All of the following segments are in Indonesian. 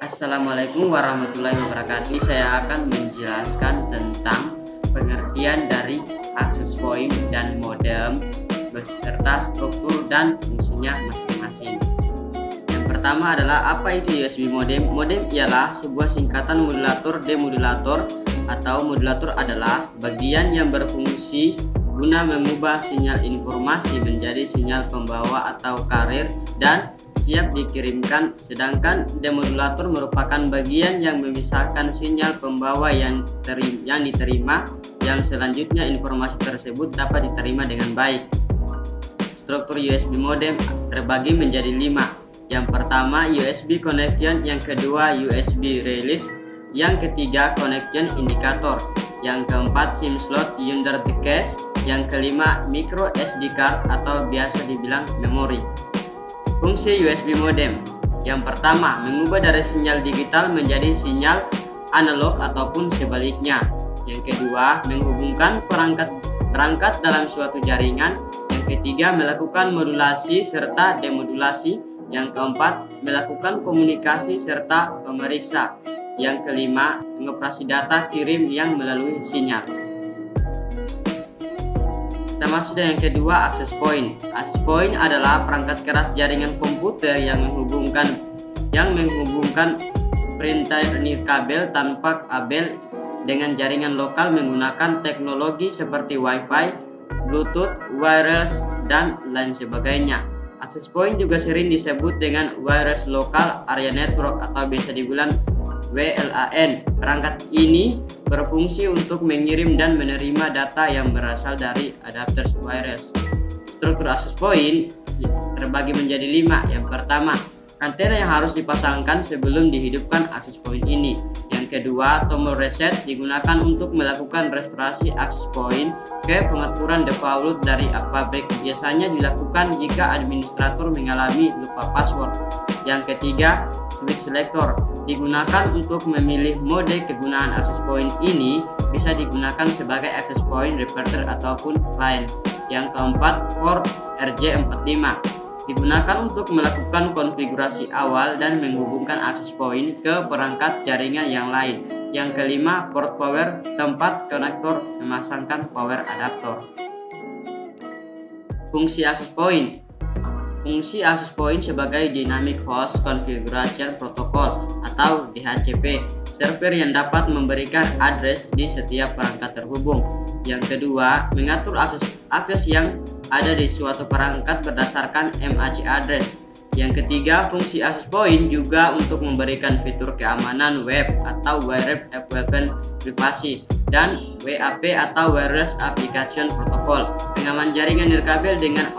Assalamualaikum warahmatullahi wabarakatuh. Saya akan menjelaskan tentang pengertian dari access point dan modem beserta struktur dan fungsinya masing-masing. Yang pertama adalah apa itu USB modem? Modem ialah sebuah singkatan modulator demodulator atau modulator adalah bagian yang berfungsi guna mengubah sinyal informasi menjadi sinyal pembawa atau carrier dan siap dikirimkan, sedangkan demodulator merupakan bagian yang memisahkan sinyal pembawa yang diterima yang selanjutnya informasi tersebut dapat diterima dengan baik. Struktur USB modem terbagi menjadi 5. Yang pertama USB connection, yang kedua USB release, yang ketiga connection indicator, yang keempat SIM slot under the case, yang kelima micro SD card atau biasa dibilang memori. Fungsi USB modem. Yang pertama, mengubah dari sinyal digital menjadi sinyal analog ataupun sebaliknya. Yang kedua, menghubungkan perangkat dalam suatu jaringan. Yang ketiga, melakukan modulasi serta demodulasi. Yang keempat, melakukan komunikasi serta pemeriksa. Yang kelima, mengoperasi data kirim yang melalui sinyal. Kita masuk yang kedua, access point. Access point adalah perangkat keras jaringan komputer yang menghubungkan printer nirkabel tanpa kabel dengan jaringan lokal menggunakan teknologi seperti Wi-Fi, Bluetooth, wireless, dan lain sebagainya. Access point juga sering disebut dengan wireless local area network atau biasa dibilang WLAN. Perangkat ini berfungsi untuk mengirim dan menerima data yang berasal dari adapter wireless. Struktur access point terbagi menjadi 5. Yang pertama, antena yang harus dipasangkan sebelum dihidupkan access point ini. Yang kedua, tombol reset digunakan untuk melakukan restorasi access point ke pengaturan default dari pabrik. Biasanya dilakukan jika administrator mengalami lupa password. Yang ketiga, switch selector digunakan untuk memilih mode kegunaan access point ini, bisa digunakan sebagai access point repeater ataupun client. Yang keempat, port RJ45 digunakan untuk melakukan konfigurasi awal dan menghubungkan access point ke perangkat jaringan yang lain. Yang kelima, port power, tempat konektor memasangkan power adaptor. Fungsi access point. Fungsi access point sebagai Dynamic Host Configuration Protocol atau DHCP, server yang dapat memberikan address di setiap perangkat terhubung. Yang kedua, mengatur akses yang ada di suatu perangkat berdasarkan MAC address. Yang ketiga, fungsi access point juga untuk memberikan fitur keamanan web atau Web Application Privacy dan WAP atau Wireless Application Protocol. Pengaman jaringan nirkabel dengan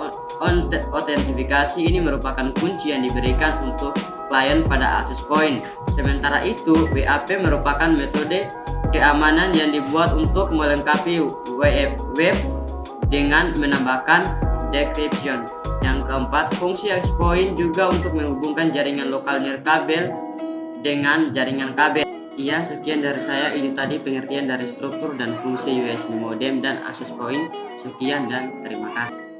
autentifikasi ini merupakan kunci yang diberikan untuk klien pada access point. Sementara itu, WAP merupakan metode keamanan yang dibuat untuk melengkapi web dengan menambahkan decryption. Yang keempat, fungsi access point juga untuk menghubungkan jaringan lokal nirkabel dengan jaringan kabel. Iya, sekian dari saya. Ini tadi pengertian dari struktur dan fungsi USB modem dan access point. Sekian dan terima kasih.